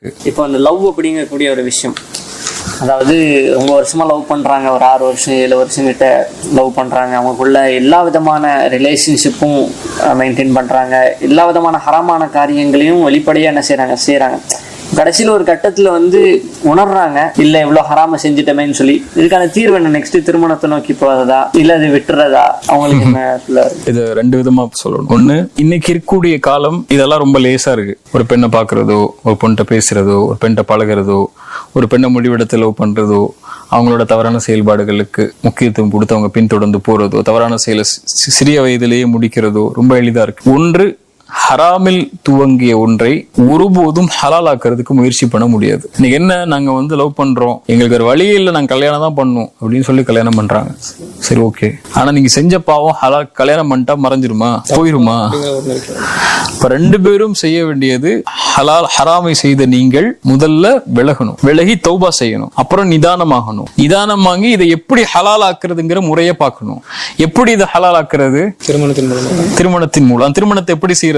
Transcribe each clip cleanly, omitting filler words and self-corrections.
இப்போ அந்த லவ் அப்படிங்கக்கூடிய ஒரு விஷயம், அதாவது ரொம்ப வருஷமா லவ் பண்றாங்க, ஒரு 6 வருஷம் 7 வருஷம் கிட்ட லவ் பண்றாங்க, அவங்களுக்குள்ள எல்லா விதமான ரிலேஷன்ஷிப்பும் மெயின்டைன் பண்றாங்க, எல்லா விதமான ஹராமான காரியங்களையும் வெளிப்படையா என்ன செய்றாங்க. கடைசியில் ஒரு கட்டத்துல உணர்றாங்க, இல்ல இவ்வளவு ஹராம செஞ்சுட்டமேன்னு சொல்லி. இதுக்கான தீர்வு என்ன? நெக்ஸ்ட் திருமணத்தை நோக்கி போறதா இல்ல அது விட்டுறதா? அவங்களுக்கு என்ன? இது 2 விதமா சொல்லணும். ஒண்ணு, இன்னைக்கு இருக்கக்கூடிய காலம் இதெல்லாம் ரொம்ப லேசா இருக்கு. ஒரு பெண்ணை பாக்குறதோ, ஒரு பொண்ணை பேசுறதோ, ஒரு பெண்ணை பழகிறதோ, ஒரு பெண்ணை முடிவெடுத்து லவ் பண்றதோ, அவங்களோட தவறான செயல்பாடுகளுக்கு முக்கியத்துவம் கொடுத்து அவங்க பின்தொடர்ந்து போறதோ, தவறான செயலை சிறிய வயதிலேயே முடிக்கிறதோ ரொம்ப எளிதா இருக்கு. ஒன்று, ஹராமில் துவங்கிய ஒன்றை ஒருபோதும் ஹலால் ஆக்கிறதுக்கு முயற்சி பண்ண முடியாது. இன்னைக்கு என்ன, நாங்க லவ் பண்றோம், எங்களுக்கு ஒரு வழியே இல்லை, நாங்க கல்யாணம் தான் பண்ணணும் அப்படின்னு சொல்லி கல்யாணம் பண்றாங்க. சரி, ஓகே. ஆனா நீங்க செஞ்ச பாவம் ஹலால் கல்யாணம் பண்ணிட்டா மறைஞ்சிருமா, போயிருமா? இப்ப 2 பேரும் செய்ய வேண்டியது, ஹலால் ஹராமை செய்த நீங்கள் முதல்ல விலகணும், விலகி தௌபா செய்யணும், அப்புறம் நிதானமாகணும். நிதானமாகி இதை எப்படி ஹலால் ஆக்குறதுங்கிற முறையை பார்க்கணும். எப்படி இதை ஹலால் ஆக்குறது? திருமணத்தின் மூலம். திருமணத்தை எப்படி செய்யறது?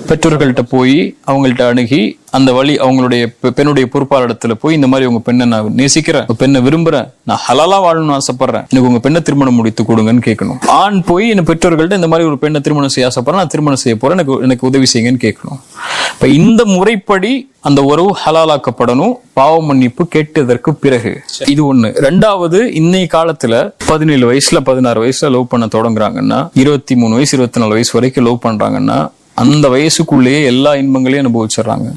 பெற்றோர்கள்ட்ட போய் அவங்கள்ட்ட அணுகி அந்த வழி, அவங்களுடைய பெண்ணுடைய பொறுப்பாளரிடத்துல போய், இந்த மாதிரி உங்க பெண்ணை நான் நேசிக்கிறேன், பெண்ணை விரும்புறேன், நான் ஹலாலா வாழணும்னு ஆசைப்படுறேன், எனக்கு உங்க பெண்ணை திருமணம் முடித்து கொடுங்கன்னு கேட்கணும். ஆண் போய் என் பெற்றோர்கள்ட்ட இந்த மாதிரி ஒரு பெண்ணை திருமணம் செய்ய ஆசைப்படுறேன், நான் திருமணம் செய்ய போறேன், எனக்கு உதவி செய்யுங்கன்னு கேட்கணும். இப்ப இந்த முறைப்படி அந்த உறவு ஹலாலாக்கப்படணும், பாவ மன்னிப்பு கேட்டதற்கு பிறகு. இது ஒண்ணு. 2வது, இன்னைய காலத்துல 17 வயசுல 16 வயசுல லவ் பண்ண தொடங்குறாங்கன்னா, 23 வயசு 24 வயசு வரைக்கும் லவ் பண்றாங்கன்னா, அந்த வயசுக்குள்ளேயே எல்லா இன்பங்களையும் அனுபவிச்சிடறாங்க.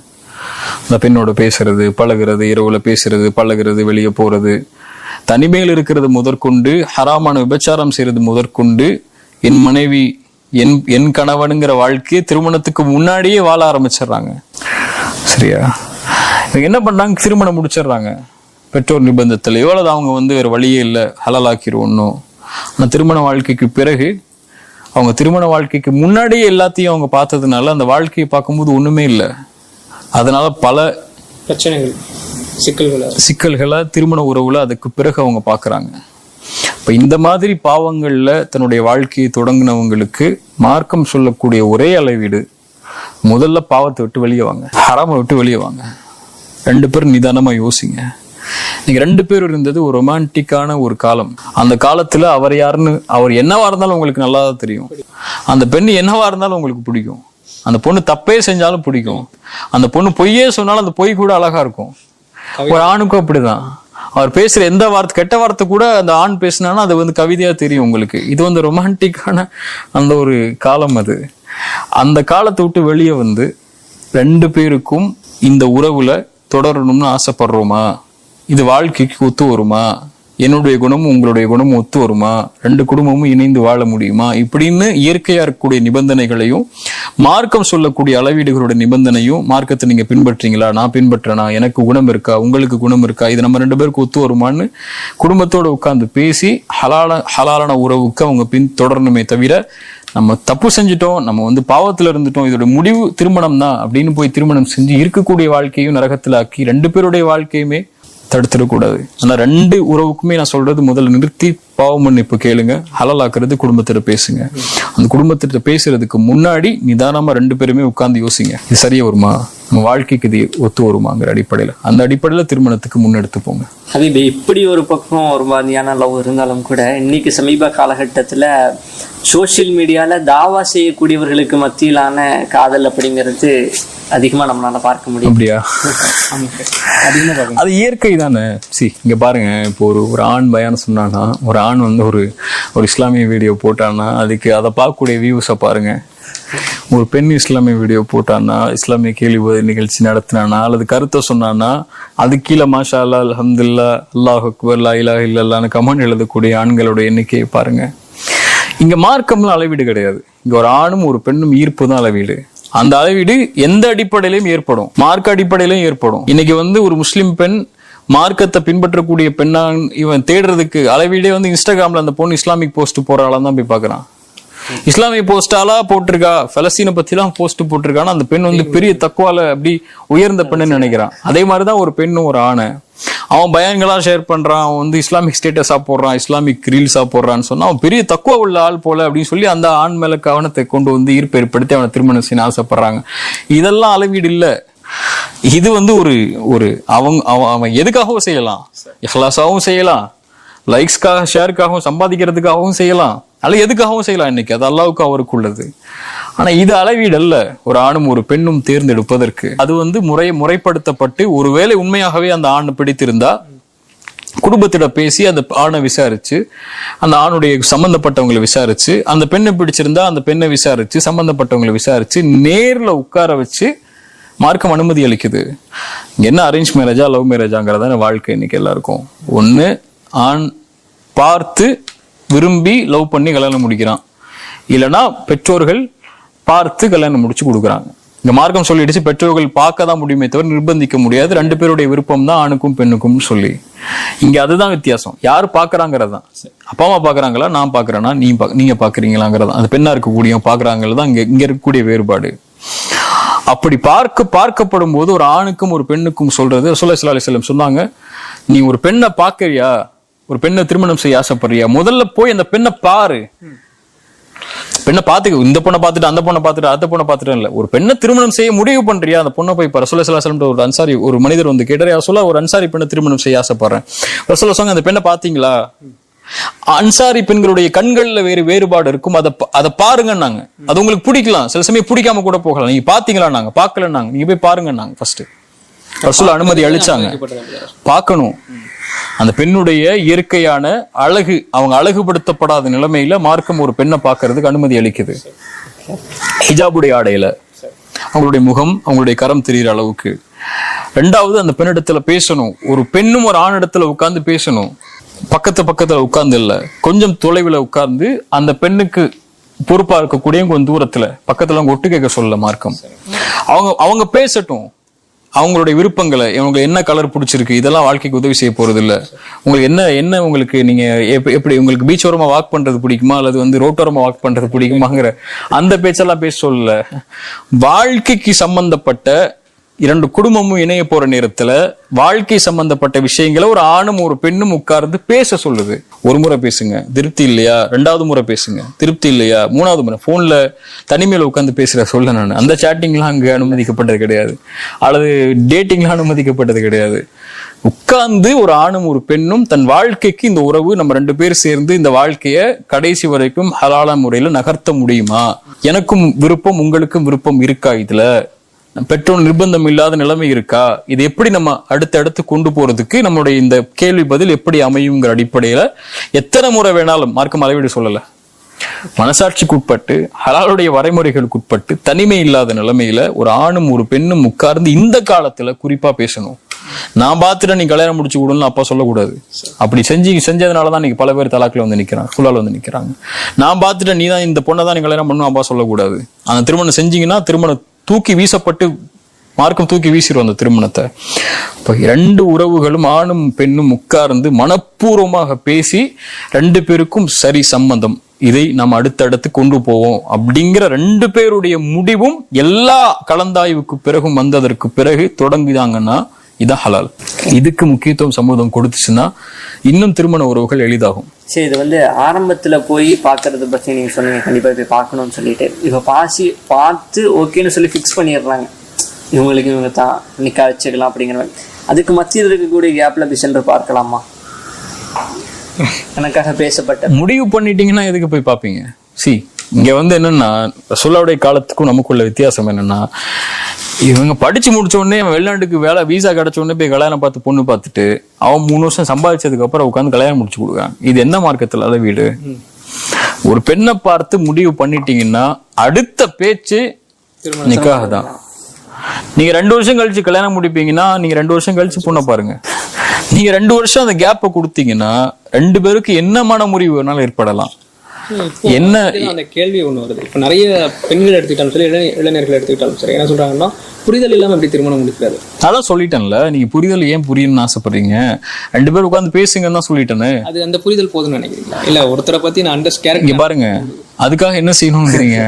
அந்த பெண்ணோட பேசுறது, பழகிறது, இரவுல பேசுறது, பழகிறது, வெளியே போறது, தனிமையில் இருக்கிறது முதற்கொண்டு, ஹராமான விபச்சாரம் செய்யறது முதற்கொண்டு, என் மனைவி என் கணவனுங்கிற வாழ்க்கையை திருமணத்துக்கு முன்னாடியே வாழ ஆரம்பிச்சிடுறாங்க. சரியா? என்ன பண்றாங்க, திருமணம் முடிச்சிடுறாங்க பெற்றோர் நிபந்தத்திலேயோ, அல்லது அவங்க வேற வழியே இல்லை, ஹலாலாக்கிடுவோம். ஆனா திருமண வாழ்க்கைக்கு பிறகு, அவங்க திருமண வாழ்க்கைக்கு முன்னாடியே எல்லாத்தையும் அவங்க பார்த்ததுனால அந்த வாழ்க்கையை பார்க்கும்போது ஒண்ணுமே இல்லை. அதனால பல பிரச்சனைகள், சிக்கல்களை திருமண உறவுல அதுக்கு பிறகு அவங்க பாக்குறாங்க. இப்ப இந்த மாதிரி பாவங்கள்ல தன்னுடைய வாழ்க்கையை தொடங்கினவங்களுக்கு மார்க்கம் சொல்லக்கூடிய ஒரே அளவீடு, முதல்ல பாவத்தை விட்டு வெளியே வாங்க, ஹராமை விட்டு வெளியே வாங்க. 2 பேரும் நிதானமா யோசிங்க. நீங்க 2 பேர் இருந்தது ஒரு ரொமான்டிக்கான ஒரு காலம். அந்த காலத்துல அவர் யாருன்னு, அவர் என்னவா இருந்தாலும் உங்களுக்கு நல்லா தெரியும். அந்த பெண் என்னவா இருந்தாலும் உங்களுக்கு பிடிக்கும். அந்த பொண்ணு தப்பே செஞ்சாலும் பிடிக்கும். அந்த பொண்ணு பொய்யே சொன்னாலும் அந்த பொய் கூட அழகா இருக்கும். ஒரு ஆணுக்கும் அப்படிதான். அவர் பேசுற எந்த வார்த்தை, கெட்ட வார்த்தை கூட அந்த ஆண் பேசினாலும் அது கவிதையா தெரியும் உங்களுக்கு. இது ரொமான்டிக்கான அந்த ஒரு காலம். அது அந்த காலத்தை விட்டு வெளியே 2 பேருக்கும் இந்த உறவுல தொடரணும்னு ஆசைப்படுறோமா? இது வாழ்க்கைக்கு ஒத்து வருமா? என்னுடைய குணமும் உங்களுடைய குணமும் ஒத்து வருமா? 2 குடும்பமும் இணைந்து வாழ முடியுமா? இப்படின்னு இயற்கையா இருக்கக்கூடிய நிபந்தனைகளையும், மார்க்கம் சொல்லக்கூடிய அளவீடுகளுடைய நிபந்தனையும், மார்க்கத்தை நீங்க பின்பற்றீங்களா, நான் பின்பற்றனா, எனக்கு குணம் இருக்கா, உங்களுக்கு குணம் இருக்கா, இது நம்ம 2 பேருக்கு ஒத்து வருமான்னு குடும்பத்தோட உட்கார்ந்து பேசி ஹலாலான உறவுக்கு அவங்க தொடரணுமே தவிர, நம்ம தப்பு செஞ்சுட்டோம், நம்ம பாவத்துல இருந்துட்டோம், இதோட முடிவு திருமணம் தான் அப்படின்னு போய் திருமணம் செஞ்சு இருக்கக்கூடிய வாழ்க்கையும் நரகத்துல ஆக்கி 2 பேருடைய வாழ்க்கையுமே தடுத்துடக்கூடாது. ஆனா 2 உறவுக்குமே நான் சொல்றது, முதல்ல நிறுத்தி பாவ மன்னிப்பு கேளுங்க, ஹலாலாக்குறது குடும்பத்திட்ட பேசுங்க. அந்த குடும்பத்திட்ட பேசுறதுக்கு முன்னாடி நிதானமா 2 பேருமே உட்கார்ந்து யோசிங்க, இது சரியா வருமா, நம்ம வாழ்க்கைக்கு இது ஒத்து வருமாங்கிற அடிப்படையில, அந்த அடிப்படையில திருமணத்துக்கு முன்னெடுத்து போங்க. அது இப்படி ஒரு பக்கம் ஒரு மாதிரியான லவ் இருந்தாலும் கூட, இன்னைக்கு சமீப காலகட்டத்துல சோசியல் மீடியால தாவா செய்யக்கூடியவர்களுக்கு மத்தியிலான காதல் அப்படிங்கிறது அதிகமா நம்மளால பார்க்க முடியும். அப்படியா? அது இயற்கை தானே. இங்க பாருங்க, இப்போ ஒரு ஆண் பயான் சொன்னானா, ஒரு ஆண் ஒரு இஸ்லாமிய வீடியோ போட்டானா, அதுக்கு அதை பார்க்கக்கூடிய வியூஸை பாருங்க. ஒரு பெண் இஸ்லாமிய வீடியோ போட்டானா, இஸ்லாமிய கேள்வி நிகழ்ச்சி நடத்தினானா, அல்லது கருத்தை சொன்னானா, அது கீழே மாஷா அல்லா, அல்ஹம்துலில்லாஹ், அல்லாஹ் அக்பர், லா இலாஹ இல்லல்லாஹ்னு கமெண்ட் எழுதக்கூடிய ஆண்களோட எண்ணிக்கையை பாருங்க. இங்க மார்க்கம்ல அளவீடு கிடையாது. இங்க ஒரு ஆணும் ஒரு பெண்ணும் ஈர்ப்பு தான் அளவீடு. அந்த அளவீடு எந்த அடிப்படையிலும் ஏற்படும், மார்க்க அடிப்படையிலும் ஏற்படும். இன்னைக்கு ஒரு முஸ்லிம் பெண் மார்க்கத்தை பின்பற்றக்கூடிய பெண்ணா இவன் தேடுறதுக்கு அளவீடே இன்ஸ்டாகிராம்ல அந்த பொண்ணு இஸ்லாமிக் போஸ்ட் போறாளான்னு தான் போய் பாக்குறான். இஸ்லாமிய போஸ்டாலா போட்டிருக்கா, பலஸ்தீனை பத்தி எல்லாம் போஸ்ட் போட்டிருக்கான்னா அந்த பெண் பெரிய தக்குவால அப்படி உயர்ந்த பெண்ணுன்னு நினைக்கிறான். அதே மாதிரிதான் ஒரு பெண்ணும் ஒரு ஆணை அவன் பயான்களா ஷேர் பண்றான், அவன் இஸ்லாமிக் ஸ்டேட்டஸா போடுறான், இஸ்லாமிக் ரீல்ஸா போடுறான்னு சொன்னா அவன் பெரிய தக்குவா உள்ள ஆள் போல அப்படின்னு சொல்லி அந்த ஆண் மேல கவனத்தை கொண்டு ஈர்ப்பு ஏற்படுத்தி அவனை திருமணம் செய்ய ஆசைப்படுறாங்க. இதெல்லாம் அளவீடு இல்ல. இது வந்து ஒரு ஒரு அவன் எதுக்காகவும் செய்யலாம், இஹ்லாஸாவும் செய்யலாம், லைக்ஸ்க்காக ஷேருக்காகவும் சம்பாதிக்கிறதுக்காகவும் செய்யலாம், அல்ல எதுக்காகவும் செய்யலாம். இன்னைக்கு அது அல்லாவுக்கு அவருக்கு உள்ளது. ஆனா இது அளவீடு அல்ல ஒரு ஆணும் ஒரு பெண்ணும் தேர்ந்தெடுப்பதற்கு. அது வந்து முறைப்படுத்தப்பட்டு ஒருவேளை உண்மையாகவே அந்த ஆண் பிடித்திருந்தா குடும்பத்திட பேசி அந்த ஆணை விசாரிச்சு, அந்த ஆணுடைய சம்பந்தப்பட்டவங்களை விசாரிச்சு, அந்த பெண்ணை பிடிச்சிருந்தா அந்த பெண்ணை விசாரிச்சு, சம்பந்தப்பட்டவங்களை விசாரிச்சு நேர்ல உட்கார வச்சு மார்க்கம் அனுமதி அளிக்குது. என்ன அரேஞ்ச் மேரேஜா லவ் மேரேஜாங்கிறதான வாழ்க்கை இன்னைக்கு எல்லாருக்கும். ஒண்ணு ஆண் பார்த்து விரும்பி லவ் பண்ணி கல்யாணம் முடிக்கிறான், இல்லைன்னா பெற்றோர்கள் பார்த்து கல்யாணம் முடிச்சு கொடுக்குறாங்க. இங்க மார்க்கம் சொல்லிடுச்சு பெற்றோர்கள் பார்க்க தான் முடியுமே தவிர நிர்பந்திக்க முடியாது, 2 பேருடைய விருப்பம் தான் ஆணுக்கும் பெண்ணுக்கும் சொல்லி. இங்க அதுதான் வித்தியாசம். யாரு பாக்குறாங்கிறது தான். அப்பா அம்மா பாக்குறாங்களா, நான் பாக்குறேன்னா நீங்க பாக்குறீங்களாங்கிறதா, அந்த பெண்ணா இருக்கக்கூடிய பாக்குறாங்கதான் இங்க இருக்கக்கூடிய வேறுபாடு. அப்படி பார்க்கப்படும் போது ஒரு ஆணுக்கும் ஒரு பெண்ணுக்கும் சொல்றது ரசூலுல்லாஹி ஸல்லல்லாஹு அலைஹி வஸல்லம் சொன்னாங்க, நீ ஒரு பெண்ணை பாக்குறியா, ஒரு பெண்ணை திருமணம் செய்ய ஆசைப்படுறியா, முதல்ல போய் அந்த பெண்ணை பாரு. பெண்ணை பாத்துக்க, இந்த பொண்ணை பார்த்துட்டு அந்த பொண்ணை பார்த்துட்டு அந்த பொண்ணை பார்த்துட்டு இல்ல, ஒரு பெண்ணை திருமணம் செய்ய முடிவு பண்றியா, அந்த பொண்ணை போய் பாரு. ரசூலுல்லாஹி ஸல்லல்லாஹு அலைஹி வஸல்லம் ஒரு அன்சாரி ஒரு மனிதர் வந்து கேட்டாரு, ரசூலுல்லாஹ் ஒரு அன்சாரி பெண்ணை திருமணம் செய்ய ஆசைப்படுறேன். ரசூலுல்லாஹ் சொன்னாங்க, அந்த பெண்ணை பாத்தீங்களா? அன்சாரி பெண்களுடைய கண்கள்ல வேறுபாடு இருக்கும், அதை பாருங்கன்னாங்க. அது உங்களுக்கு பிடிக்கலாம், சில சமயம் பிடிக்காம கூட போகலாம். நீங்க பாத்தீங்களா? நாங்க பாக்கலன்னாங்க. நீங்க போய் பாருங்கன்னாங்க. ஃபர்ஸ்ட் ரசூலுல்லாஹ் அனுமதி அளிச்சாங்க. பார்க்கணும். அந்த பெண்ணுடைய இயற்கையான அழகு, அவங்க அழகுபடுத்தப்படாத நிலைமையில மார்க்கம் ஒரு பெண்ணை பார்க்கறதுக்கு அனுமதி அளிக்குது. ஹிஜாபுடைய ஆடையில அவங்களுடைய முகம், அவங்களுடைய கரம் தெரிகிற அளவுக்கு. 2வது அந்த பெண்ணிடத்துல பேசணும். ஒரு பெண்ணும் ஒரு ஆணிடத்துல உட்கார்ந்து பேசணும். பக்கத்துல உட்கார்ந்து இல்ல, கொஞ்சம் தொலைவுல உட்கார்ந்து அந்த பெண்ணுக்கு பொறுப்பா இருக்கக்கூடிய கொஞ்சம் தூரத்துல பக்கத்துல அவங்க ஒட்டு கேட்க சொல்ல மார்க்கம். அவங்க பேசட்டும். அவங்களுடைய விருப்பங்களை, இவங்களுக்கு என்ன கலர் பிடிச்சிருக்கு, இதெல்லாம் வாழ்க்கைக்கு உதவி செய்ய போறது இல்ல. உங்களுக்கு என்ன உங்களுக்கு நீங்க எப்படி உங்களுக்கு பீச் ஓரமா வாக் பண்றது பிடிக்குமா, அல்லது வந்து ரோட்டோரமா வாக் பண்றது பிடிக்குமாங்கிற அந்த பேச்செல்லாம் பேச சொல்லல. வாழ்க்கைக்கு சம்பந்தப்பட்ட 2 குடும்பமும் இணைய போற நேரத்துல வாழ்க்கை சம்பந்தப்பட்ட விஷயங்களை ஒரு ஆணும் ஒரு பெண்ணும் உட்கார்ந்து பேச சொல்லுது. ஒரு முறை பேசுங்க, திருப்தி இல்லையா 2வது முறை பேசுங்க, திருப்தி இல்லையா 3வது முறை. போன்ல தனிமையில உட்கார்ந்து பேசுற சொல்ல நான் அந்த சாட்டிங்லாம் அங்க அனுமதிக்கப்பட்டது கிடையாது, அல்லது டேட்டிங்லாம் அனுமதிக்கப்பட்டது கிடையாது. உட்கார்ந்து ஒரு ஆணும் ஒரு பெண்ணும் தன் வாழ்க்கைக்கு இந்த உறவு நம்ம 2 பேர் சேர்ந்து இந்த வாழ்க்கைய கடைசி வரைக்கும் ஹலாலான முறையில நகர்த்த முடியுமா, எனக்கும் விருப்பம் உங்களுக்கும் விருப்பம் இருக்கா, இதுல பெற்றோர் நிர்பந்தம் இல்லாத நிலைமை இருக்கா, இது எப்படி நம்ம அடுத்தடுத்து கொண்டு போறதுக்கு நம்மளுடைய இந்த கேள்வி பதில் எப்படி அமையுங்கிற அடிப்படையில எத்தனை முறை வேணாலும் மார்க்கம் அளவீடு சொல்லல, மனசாட்சிக்கு உட்பட்டு ஹலாலுடைய வரைமுறைகளுக்கு உட்பட்டு தனிமை இல்லாத நிலைமையில ஒரு ஆணும் ஒரு பெண்ணும் உட்கார்ந்து இந்த காலத்துல குறிப்பா பேசணும். நான் பார்த்துட்டு நீ கல்யாணம் முடிச்சு விடணும்னு அப்பா சொல்லக்கூடாது. அப்படி செஞ்சதுனாலதான் நீங்க பல பேர் தலாக்குல வந்து நிக்கிறாங்க, ஃபுல்லால வந்து நிக்கிறாங்க. நான் பார்த்துட்டு நீ தான் இந்த பொண்ணை தான் நீ கல்யாணம் பண்ணணும் அப்பா சொல்லக்கூடாது. அந்த திருமணம் செஞ்சீங்கன்னா திருமணம் தூக்கி வீசப்பட்டு மார்க்கம் தூக்கி வீசிடும் அந்த திருமணத்தை. இப்போ 2 உறவுகளும் ஆணும் பெண்ணும் உட்கார்ந்து மனப்பூர்வமாக பேசி 2 பேருக்கும் சரி சம்பந்தம், இதை நாம் அடுத்தடுத்து கொண்டு போவோம் அப்படிங்கிற 2 பேருடைய முடிவும் எல்லா கலந்தாய்வுக்கு பிறகும் வந்ததற்கு பிறகு தொடங்குதாங்கன்னா இதான் ஹலால். இதுக்கு முக்கியத்துவம் சமூகம் கொடுத்துச்சுன்னா இன்னும் திருமண உறவுகள் எளிதாகும். சரி, இது வந்து ஆரம்பத்துல போய் பாக்குறத பத்தி நீங்க சொன்னீங்க, கண்டிப்பா போய் பார்க்கணும்னு சொல்லிட்டு. இப்ப பார்த்து ஓகேன்னு சொல்லி ஃபிக்ஸ் பண்ணிடுறாங்க, இவங்களுக்கு இவங்க தான் நிக்கா வச்சுக்கலாம் அப்படிங்கிற. அதுக்கு மத்தியில் இருக்கக்கூடிய கேப்ல போய் சென்று பார்க்கலாமா? எனக்காக பேசப்பட்ட முடிவு பண்ணிட்டீங்கன்னா எதுக்கு போய் பார்ப்பீங்க? இங்க வந்து என்னன்னா ரசூலுல்லாஹ்வுடைய காலத்துக்கும் நமக்குள்ள வித்தியாசம் என்னன்னா, இவங்க படிச்சு முடிச்ச உடனே வெளிநாட்டுக்கு வேலை வீசா கிடைச்ச உடனே போய் கல்யாணம் பார்த்து பொண்ணு பார்த்துட்டு அவன் 3 வருஷம் சம்பாதிச்சதுக்கு அப்புறம் உட்காந்து கல்யாணம் முடிச்சு கொடுக்குறாங்க. இது என்ன மார்க்கத்துல அத வீடு? ஒரு பெண்ணை பார்த்து முடிவு பண்ணிட்டீங்கன்னா அடுத்த பேச்சு நிக்காஹ் தான். நீங்க 2 வருஷம் கழிச்சு கல்யாணம் முடிப்பீங்கன்னா நீங்க 2 வருஷம் கழிச்சு பொண்ணை பாருங்க. நீங்க 2 வருஷம் அந்த கேப்பை கொடுத்தீங்கன்னா 2 பேருக்கு என்ன மன முறிவு வேணாலும் ஏற்படலாம். என்ன அந்த கேள்வி ஒண்ணு வருது. இப்ப நிறைய பெண்கள் எடுத்துக்கிட்டாலும் சரி, இளைஞர்கள் எடுத்துக்கிட்டாலும் சரி, என்ன சொல்றாங்கன்னா புரிதல் இல்லாம எப்படி திருமணம் முடிக்கிறாரு. அதான் சொல்லிட்டேன்ல, நீங்க புரிதல் ஏன் புரியணும்னு ஆசைப்படுறீங்க? 2 பேரும் உட்காந்து பேசுங்கன்னு தான் சொல்லிட்டேன்னு. அது அந்த புரிதல் போதும்னு நினைக்கிறீங்களா? இல்ல ஒருத்தரை பத்தி நான் இங்க பாருங்க, அதுக்காக என்ன செய்யணும்ங்கிறீங்க?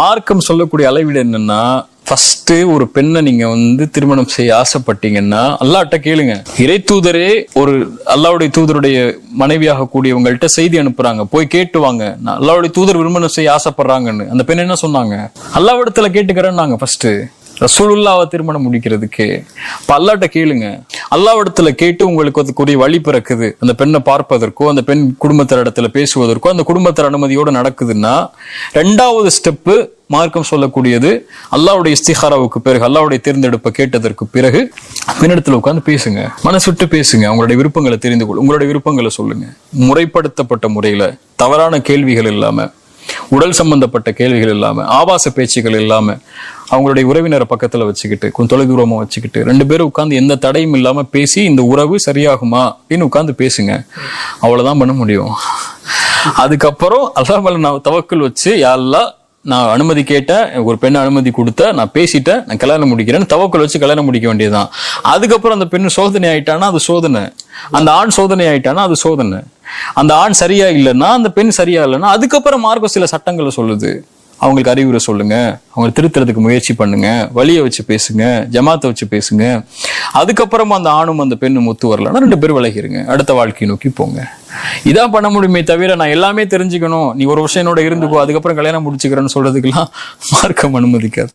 மார்க்கம் சொல்லக்கூடிய அளவீடு என்னன்னா, ஃபர்ஸ்ட் ஒரு பெண்ணை நீங்க வந்து திருமணம் செய்ய ஆசைப்பட்டீங்கன்னா அல்லாஹ்ட்ட கேளுங்க. இறை தூதரே ஒரு அல்லாஹ்வுடைய தூதருடைய மனைவியாக கூடியவங்கள்ட்ட செய்தி அனுப்புறாங்க, போய் கேட்டுவாங்க நான் அல்லாஹ்வுடைய தூதர் திருமணம் செய்ய ஆசைப்படுறாங்கன்னு. அந்த பெண் என்ன சொன்னாங்க? அல்லாஹ்விடத்துல கேட்டுக்கிறேன்னாங்க. ஃபர்ஸ்ட் ரசூலுல்லாவை திருமணம் முடிக்கிறதுக்கு. இப்ப அல்லாட்ட கேளுங்க, அல்லாஹ்விடத்துல கேட்டு உங்களுக்கு அதுக்குரிய வழி பிறக்குது. அந்த பெண்ணை பார்ப்பதற்கோ அந்த பெண் குடும்பத்தார் இடத்துல பேசுவதற்கோ அந்த குடும்பத்தார் அனுமதியோடு நடக்குதுன்னா, 2வது ஸ்டெப்பு மார்க்கம் சொல்லக்கூடியது, அல்லாஹ்வுடைய இஸ்திகாராவுக்கு பிறகு, அல்லாஹ்வுடைய தேர்ந்தெடுப்பை கேட்டதற்கு பிறகு பெண்ணிடத்துல உட்கார்ந்து பேசுங்க, மனசு விட்டு பேசுங்க, அவங்களுடைய விருப்பங்களை தெரிந்து கொள், உங்களுடைய விருப்பங்களை சொல்லுங்க. முறைப்படுத்தப்பட்ட முறையில, தவறான கேள்விகள் இல்லாம, உடல் சம்பந்தப்பட்ட கேள்விகள் இல்லாம, ஆபாச பேச்சுகள் இல்லாம, அவங்களுடைய உறவினரை பக்கத்துல வச்சுக்கிட்டு, கொஞ்சம் தொலைதூரமா வச்சுக்கிட்டு, 2 பேரும் உட்கார்ந்து எந்த தடையும் இல்லாம பேசி இந்த உறவு சரியாகுமா அப்படின்னு உட்கார்ந்து பேசுங்க. அவ்வளவுதான் பண்ண முடியும். அதுக்கப்புறம் அல்லாஹ் மேல நான் தவக்கல் வச்சு, யா அல்லாஹ் நான் அனுமதி கேட்டேன், ஒரு பெண்ணை அனுமதி கொடுத்த, நான் பேசிட்டேன், நான் கல்யாணம் முடிக்கிறேன், தவக்கல் வச்சு கல்யாணம் முடிக்க வேண்டியதுதான். அதுக்கப்புறம் அந்த பெண் சோதனை ஆயிட்டானா அது சோதனை, அந்த ஆண் சோதனை ஆயிட்டானா அது சோதனை. அந்த ஆண் சரியா இல்லைன்னா, அந்த பெண் சரியா இல்லைன்னா, அதுக்கப்புறம் மார்க்கம் சில சட்டங்களை சொல்லுது. அவங்களுக்கு அறிவுரை சொல்லுங்க, அவங்க திருத்துறதுக்கு முயற்சி பண்ணுங்க, வழியை வச்சு பேசுங்க, ஜமாத்தை வச்சு பேசுங்க. அதுக்கப்புறமா அந்த ஆணும் அந்த பெண்ணும் ஒத்து வரலன்னா 2 பேரும் விலகிருங்க, அடுத்த வாழ்க்கையை நோக்கி போங்க. இதான் பண்ண முடியுமே தவிர, நான் எல்லாமே தெரிஞ்சுக்கணும், நீ 1 வருஷம் என்னோட இருந்துக்கோ, அதுக்கப்புறம் கல்யாணம் முடிச்சுக்கிறேன்னு சொல்றதுக்கெல்லாம் மார்க்கம் அனுமதிக்காது.